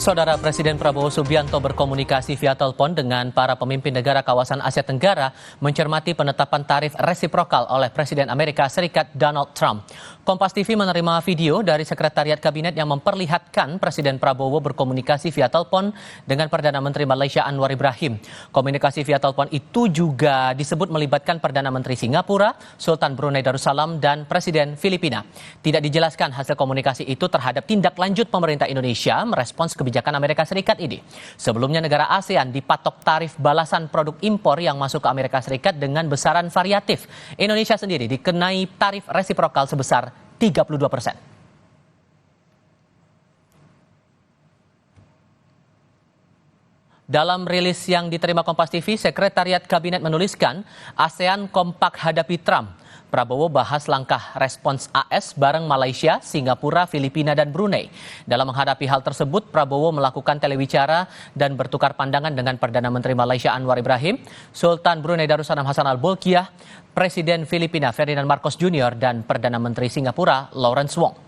Saudara Presiden Prabowo Subianto berkomunikasi via telepon dengan para pemimpin negara kawasan Asia Tenggara mencermati penetapan tarif resiprokal oleh Presiden Amerika Serikat Donald Trump. Kompas TV menerima video dari Sekretariat Kabinet yang memperlihatkan Presiden Prabowo berkomunikasi via telepon dengan Perdana Menteri Malaysia Anwar Ibrahim. Komunikasi via telepon itu juga disebut melibatkan Perdana Menteri Singapura, Sultan Brunei Darussalam, dan Presiden Filipina. Tidak dijelaskan hasil komunikasi itu terhadap tindak lanjut pemerintah Indonesia merespons kebijakan Amerika Serikat ini. Sebelumnya negara ASEAN dipatok tarif balasan produk impor yang masuk ke Amerika Serikat dengan besaran variatif. Indonesia sendiri dikenai tarif resiprokal sebesar 32%. Dalam rilis yang diterima Kompas TV, Sekretariat Kabinet menuliskan ASEAN kompak hadapi Trump. Prabowo bahas langkah respons AS bareng Malaysia, Singapura, Filipina, dan Brunei. Dalam menghadapi hal tersebut, Prabowo melakukan telewicara dan bertukar pandangan dengan Perdana Menteri Malaysia Anwar Ibrahim, Sultan Brunei Darussalam Hassan Al-Bolkiah, Presiden Filipina Ferdinand Marcos Jr., dan Perdana Menteri Singapura Lawrence Wong.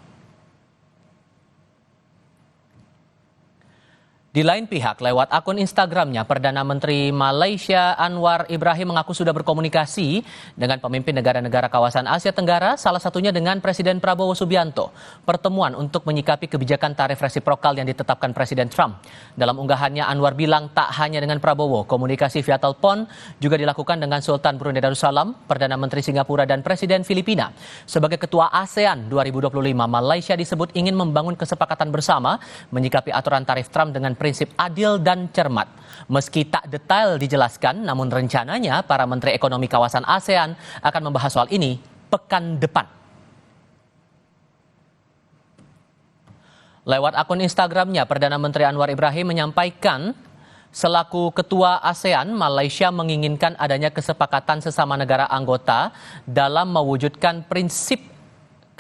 Di lain pihak, lewat akun Instagramnya, Perdana Menteri Malaysia Anwar Ibrahim mengaku sudah berkomunikasi dengan pemimpin negara-negara kawasan Asia Tenggara, salah satunya dengan Presiden Prabowo Subianto. Pertemuan untuk menyikapi kebijakan tarif resiprokal yang ditetapkan Presiden Trump. Dalam unggahannya, Anwar bilang tak hanya dengan Prabowo, komunikasi via telepon juga dilakukan dengan Sultan Brunei Darussalam, Perdana Menteri Singapura, dan Presiden Filipina. Sebagai Ketua ASEAN 2025, Malaysia disebut ingin membangun kesepakatan bersama menyikapi aturan tarif Trump dengan prinsip adil dan cermat. Meski tak detail dijelaskan, namun rencananya para menteri ekonomi kawasan ASEAN akan membahas soal ini pekan depan. Lewat akun Instagramnya, Perdana Menteri Anwar Ibrahim menyampaikan, selaku Ketua ASEAN, Malaysia menginginkan adanya kesepakatan sesama negara anggota dalam mewujudkan prinsip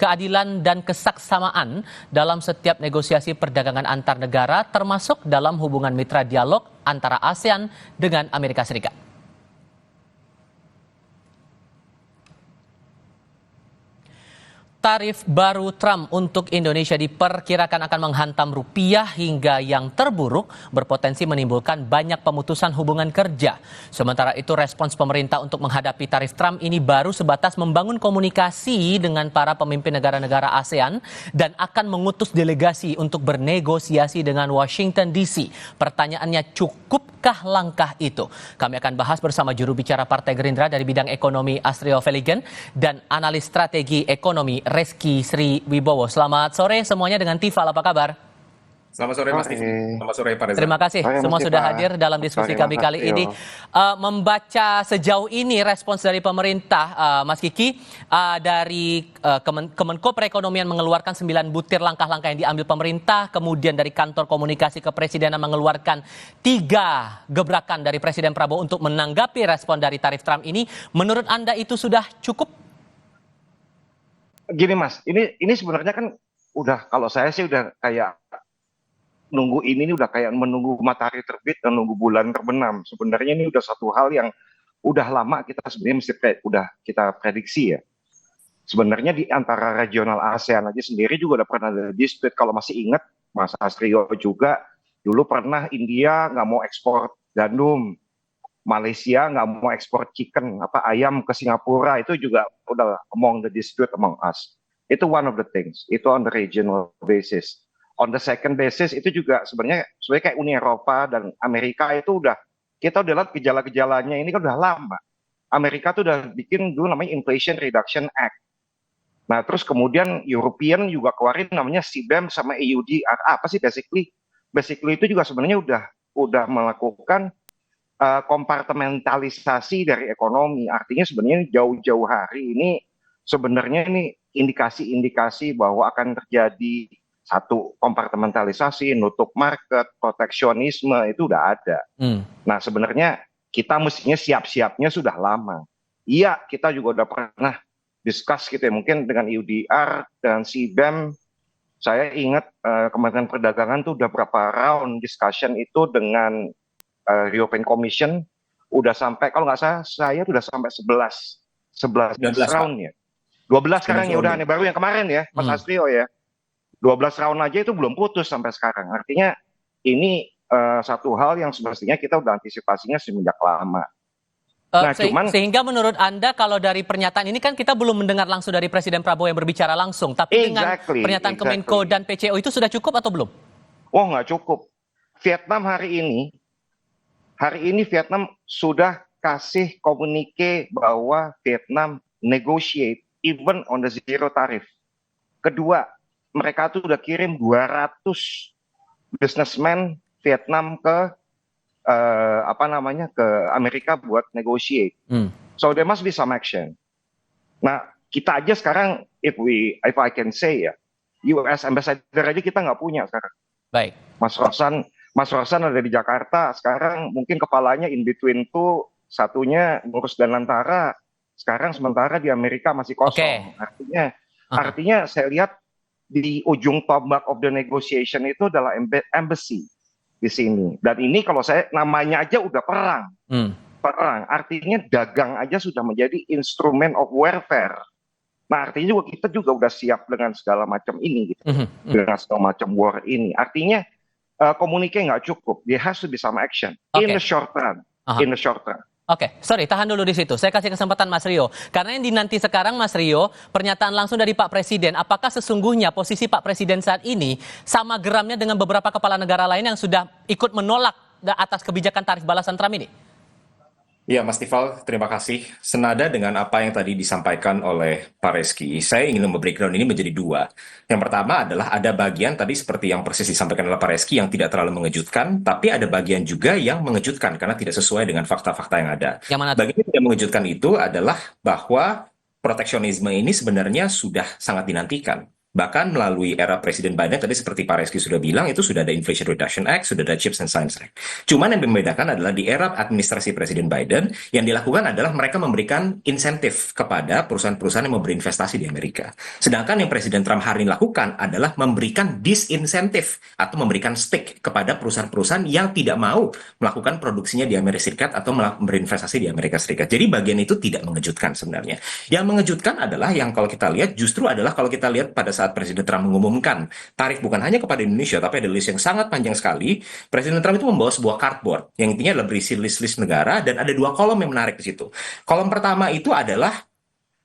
keadilan dan kesaksamaan dalam setiap negosiasi perdagangan antar negara, termasuk dalam hubungan mitra dialog antara ASEAN dengan Amerika Serikat. Tarif baru Trump untuk Indonesia diperkirakan akan menghantam rupiah hingga yang terburuk berpotensi menimbulkan banyak pemutusan hubungan kerja. Sementara itu respons pemerintah untuk menghadapi tarif Trump ini baru sebatas membangun komunikasi dengan para pemimpin negara-negara ASEAN dan akan mengutus delegasi untuk bernegosiasi dengan Washington DC. Pertanyaannya, cukupkah langkah itu? Kami akan bahas bersama juru bicara Partai Gerindra dari bidang ekonomi Astrio Veligen dan analis strategi ekonomi Reski Sri Wibowo. Selamat sore semuanya dengan Tifal, apa kabar? Selamat sore Mas Tifal. Selamat sore Pak Reza. Terima kasih semua sudah hadir dalam diskusi kami kali ini. Membaca sejauh ini respons dari pemerintah, Mas Kiki, dari Kemenko Perekonomian mengeluarkan 9 butir langkah-langkah yang diambil pemerintah, kemudian dari kantor komunikasi kepresidenan mengeluarkan 3 gebrakan dari Presiden Prabowo untuk menanggapi respon dari tarif Trump ini. Menurut Anda itu sudah cukup? Gini Mas, ini sebenarnya kan udah, kalau saya sih udah kayak nunggu ini udah kayak menunggu matahari terbit dan nunggu bulan terbenam. Sebenarnya ini udah satu hal yang udah lama kita sebenarnya mesti udah kita prediksi ya. Sebenarnya di antara regional ASEAN aja sendiri juga udah pernah ada dispute. Kalau masih ingat, Mas Astrio juga dulu pernah India nggak mau ekspor gandum, Malaysia nggak mau ekspor ayam ke Singapura, itu juga udah among the dispute among us. Itu one of the things, itu on the regional basis. On the second basis itu juga sebenarnya kayak Uni Eropa dan Amerika itu kita udah lihat gejala-gejalanya ini kan udah lama. Amerika tuh udah bikin dulu namanya Inflation Reduction Act. Nah terus kemudian European juga keluarin namanya CBAM sama EUDR. Apa sih basically? Basically itu juga sebenarnya udah melakukan kompartementalisasi dari ekonomi. Artinya sebenarnya jauh-jauh hari ini sebenarnya ini indikasi-indikasi bahwa akan terjadi satu kompartementalisasi, nutup market, proteksionisme itu udah ada. Nah sebenarnya kita mestinya siap-siapnya sudah lama. Iya, kita juga udah pernah discuss gitu ya, mungkin dengan EUDR dan CBAM. Saya ingat Kementerian Perdagangan tuh udah berapa round discussion itu dengan European Commission, udah sampai, kalau nggak salah saya udah sampai 11 round ya. 12 sekarang ya udah, baru yang kemarin ya Mas Astrio ya. 12 round aja itu belum putus sampai sekarang. Artinya ini satu hal yang semestinya kita udah antisipasinya semenjak lama. Nah, Sehingga menurut Anda kalau dari pernyataan ini kan kita belum mendengar langsung dari Presiden Prabowo yang berbicara langsung, tapi dengan pernyataan Kemenko dan PCO itu sudah cukup atau belum? Oh, nggak cukup. Vietnam hari ini Vietnam sudah kasih komunike bahwa Vietnam negotiate even on the zero tarif. Kedua, mereka tuh udah kirim 200 businessman Vietnam ke ke Amerika buat negotiate. So there must be some action. Nah, kita aja sekarang, if I can say ya, US Ambassador aja kita nggak punya sekarang. Baik. Mas Rosan ada di Jakarta, sekarang mungkin kepalanya in between tuh, satunya ngurus dan lantara, sekarang sementara di Amerika masih kosong. Artinya saya lihat di ujung tombak of the negotiation itu adalah embassy di sini. Dan ini kalau saya namanya aja udah perang. Perang, artinya dagang aja sudah menjadi instrumen of warfare. Nah, artinya juga kita juga udah siap dengan segala macam ini gitu. Dengan segala macam war ini. Artinya komunike nggak cukup. There has to be some action in the short run. In the short run. Sorry, tahan dulu di situ. Saya kasih kesempatan Mas Rio. Karena yang dinanti sekarang Mas Rio, pernyataan langsung dari Pak Presiden. Apakah sesungguhnya posisi Pak Presiden saat ini sama geramnya dengan beberapa kepala negara lain yang sudah ikut menolak atas kebijakan tarif balasan Trump ini? Ya, Mas Tifal, terima kasih. Senada dengan apa yang tadi disampaikan oleh Pak Reski, saya ingin membreakdown ini menjadi dua. Yang pertama adalah ada bagian tadi seperti yang persis disampaikan oleh Pak Reski yang tidak terlalu mengejutkan, tapi ada bagian juga yang mengejutkan karena tidak sesuai dengan fakta-fakta yang ada. Bagian yang tidak mengejutkan itu adalah bahwa proteksionisme ini sebenarnya sudah sangat dinantikan. Bahkan melalui era Presiden Biden, tadi seperti Pak Reski sudah bilang, itu sudah ada Inflation Reduction Act, sudah ada Chips and Science Act. Cuman yang membedakan adalah di era administrasi Presiden Biden, yang dilakukan adalah mereka memberikan insentif kepada perusahaan-perusahaan yang memberi investasi di Amerika. Sedangkan yang Presiden Trump hari ini lakukan adalah memberikan disinsentif atau memberikan stick kepada perusahaan-perusahaan yang tidak mau melakukan produksinya di Amerika Serikat atau berinvestasi di Amerika Serikat. Jadi bagian itu tidak mengejutkan sebenarnya. Yang mengejutkan adalah yang kalau kita lihat justru adalah kalau kita lihat pada saat Presiden Trump mengumumkan tarif bukan hanya kepada Indonesia, tapi ada list yang sangat panjang sekali. Presiden Trump itu membawa sebuah cardboard yang intinya adalah berisi list-list negara dan ada dua kolom yang menarik di situ. Kolom pertama itu adalah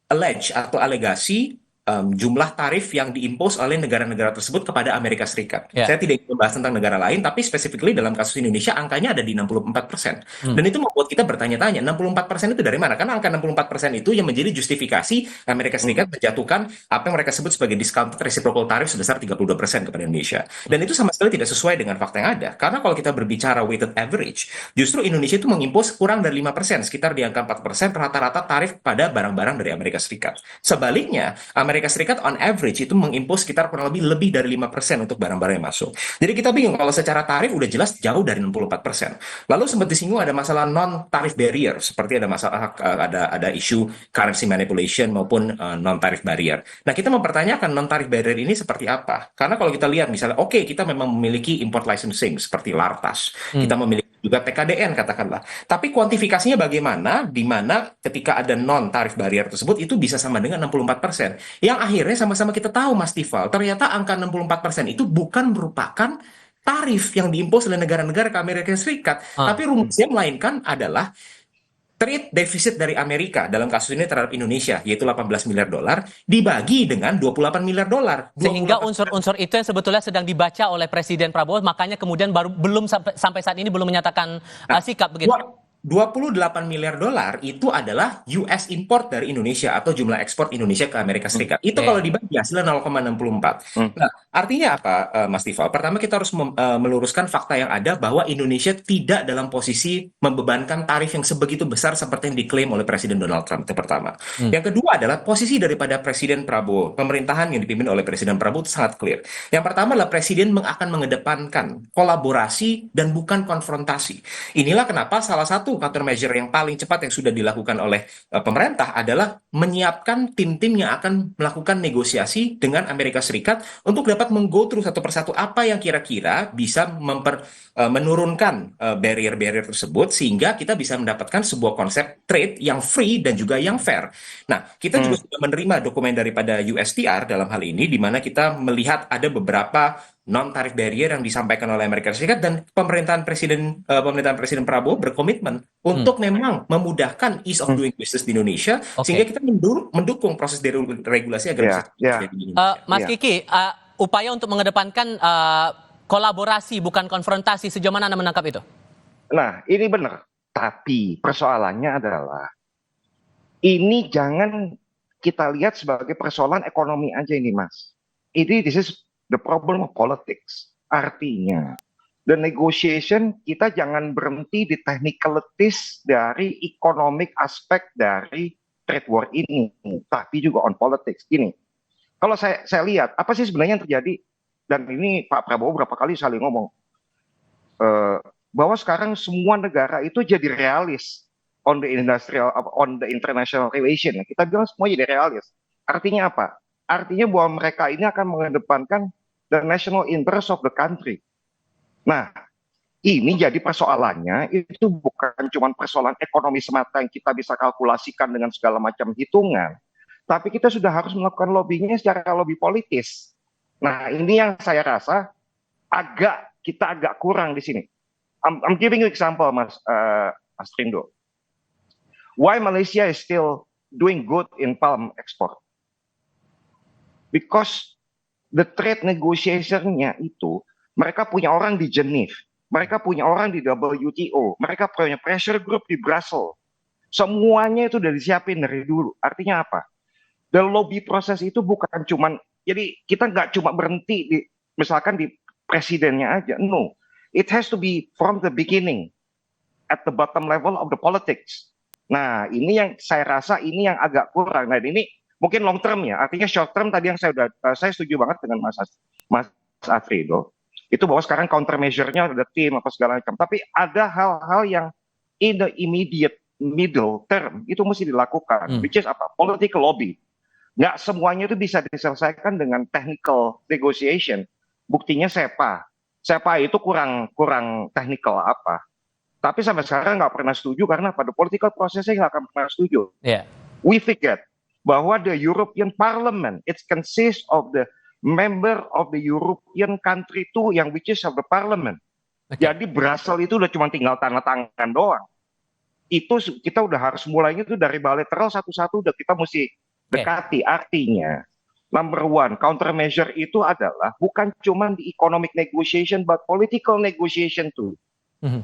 allege atau alegasi jumlah tarif yang diimpos oleh negara-negara tersebut kepada Amerika Serikat. Saya tidak ingin membahas tentang negara lain, tapi specifically dalam kasus Indonesia angkanya ada di 64%. Dan itu membuat kita bertanya-tanya, 64% itu dari mana? Karena angka 64% itu yang menjadi justifikasi Amerika Serikat menjatuhkan apa yang mereka sebut sebagai discounted reciprocal tarif sebesar 32% kepada Indonesia. Dan itu sama sekali tidak sesuai dengan fakta yang ada. Karena kalau kita berbicara weighted average, justru Indonesia itu mengimpos kurang dari 5%, sekitar di angka 4% rata-rata tarif pada barang-barang dari Amerika Serikat. Sebaliknya, Amerika Serikat on average itu mengimpos sekitar kurang lebih dari 5% untuk barang-barang yang masuk. Jadi kita bingung kalau secara tarif udah jelas jauh dari 64%. Lalu sempat disinggung ada masalah non-tarif barrier, seperti ada masalah ada isu currency manipulation maupun non-tarif barrier. Nah, kita mempertanyakan non-tarif barrier ini seperti apa? Karena kalau kita lihat misalnya kita memang memiliki import licensing seperti LARTAS. Kita memiliki juga PKDN katakanlah. Tapi kuantifikasinya bagaimana di mana ketika ada non-tarif barrier tersebut itu bisa sama dengan 64%. Yang akhirnya sama-sama kita tahu Mas Tifal, ternyata angka 64% itu bukan merupakan tarif yang diimpos oleh negara-negara ke Amerika Serikat. Tapi rumusnya melainkan adalah trade defisit dari Amerika dalam kasus ini terhadap Indonesia yaitu 18 miliar dolar dibagi dengan 28 miliar dolar. Sehingga unsur-unsur itu yang sebetulnya sedang dibaca oleh Presiden Prabowo, makanya kemudian belum sampai saat ini belum menyatakan sikap begitu. 28 miliar dolar itu adalah US import dari Indonesia atau jumlah ekspor Indonesia ke Amerika Serikat. Itu kalau dibagi hasilnya 0,64. Nah, artinya apa Mas Tifal? Pertama kita harus meluruskan fakta yang ada bahwa Indonesia tidak dalam posisi membebankan tarif yang sebegitu besar seperti yang diklaim oleh Presiden Donald Trump. Itu pertama. Yang kedua adalah posisi daripada Presiden Prabowo. Pemerintahan yang dipimpin oleh Presiden Prabowo itu sangat clear. Yang pertama adalah Presiden akan mengedepankan kolaborasi dan bukan konfrontasi. Inilah kenapa salah satu countermeasure yang paling cepat yang sudah dilakukan oleh pemerintah adalah menyiapkan tim-tim yang akan melakukan negosiasi dengan Amerika Serikat untuk dapat meng-go through satu persatu apa yang kira-kira bisa menurunkan barrier-barrier tersebut sehingga kita bisa mendapatkan sebuah konsep trade yang free dan juga yang fair. Nah, kita juga sudah menerima dokumen daripada USTR dalam hal ini di mana kita melihat ada beberapa non-tarif barrier yang disampaikan oleh Amerika Serikat, dan pemerintahan Presiden Prabowo berkomitmen untuk memang memudahkan ease of doing business di Indonesia, Oke. sehingga kita mendukung proses deregulasi agar bisa terjadi di Indonesia. Mas Iya. Kiki, upaya untuk mengedepankan kolaborasi bukan konfrontasi, sejauh mana Anda menangkap itu? Nah, ini benar. Tapi persoalannya adalah ini jangan kita lihat sebagai persoalan ekonomi aja ini, Mas. This is the problem of politics. Artinya, the negotiation kita jangan berhenti di technicalities dari economic aspek dari trade war ini, tapi juga on politics. Gini, kalau saya lihat, apa sih sebenarnya yang terjadi? Dan ini Pak Prabowo berapa kali saling ngomong, bahwa sekarang semua negara itu jadi realis on the international relation. Kita bilang semua jadi realis. Artinya apa? Artinya bahwa mereka ini akan mengedepankan the national interest of the country. Nah, ini jadi persoalannya itu bukan cuma persoalan ekonomi semata yang kita bisa kalkulasikan dengan segala macam hitungan, tapi kita sudah harus melakukan lobbynya secara lobby politis. Nah, ini yang saya rasa kita agak kurang di sini. I'm giving you example, Mas Trindo. Why Malaysia is still doing good in palm export? Because the trade negotiation-nya itu, mereka punya orang di Geneva, mereka punya orang di WTO, mereka punya pressure group di Brussels. Semuanya itu udah disiapin dari dulu. Artinya apa? The lobby proses itu bukan cuman, jadi kita nggak cuma berhenti di, misalkan di presidennya aja. No, it has to be from the beginning, at the bottom level of the politics. Nah, ini yang saya rasa ini yang agak kurang. Nah, ini mungkin long term ya, artinya short term tadi yang saya setuju banget dengan Mas Afrido, itu bahwa sekarang countermeasure-nya ada tim apa segala macam. Tapi ada hal-hal yang in the immediate middle term itu mesti dilakukan, which is apa? Political lobby. Nggak semuanya itu bisa diselesaikan dengan technical negotiation. Buktinya SEPA itu kurang technical apa. Tapi sampai sekarang nggak pernah setuju karena pada political prosesnya nggak akan pernah setuju. Yeah. We forget bahwa the European Parliament, it consists of the member of the European country too, yang which is of the Parliament. Okay. Jadi Brussels itu udah cuma tinggal tanda tangan doang. Itu kita udah harus mulainya itu dari bilateral satu-satu, udah kita mesti dekati. Artinya, number one, countermeasure itu adalah bukan cuma di economic negotiation, but political negotiation too.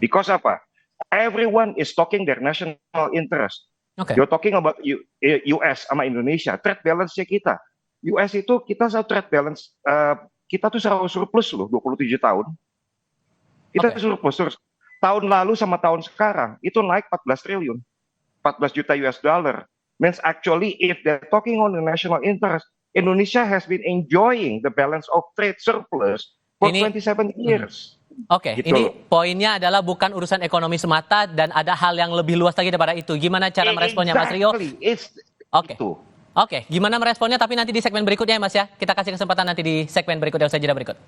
Because apa? Everyone is talking their national interest. Okay. You're talking about US sama Indonesia, trade balance-nya kita. US itu kita satu trade balance, kita tuh selalu surplus loh 27 tahun. Kita surplus terus. Tahun lalu sama tahun sekarang itu naik 14 triliun. 14 juta US dollar. Means actually if they're talking on the national interest, Indonesia has been enjoying the balance of trade surplus for 27 years. Oke, Gitu ini loh. poinnya adalah bukan urusan ekonomi semata dan ada hal yang lebih luas lagi daripada itu. Gimana cara meresponnya, Mas Rio? Oke. Oke, gimana meresponnya tapi nanti di segmen berikutnya ya Mas ya. Kita kasih kesempatan nanti di segmen berikutnya, usai jeda berikut.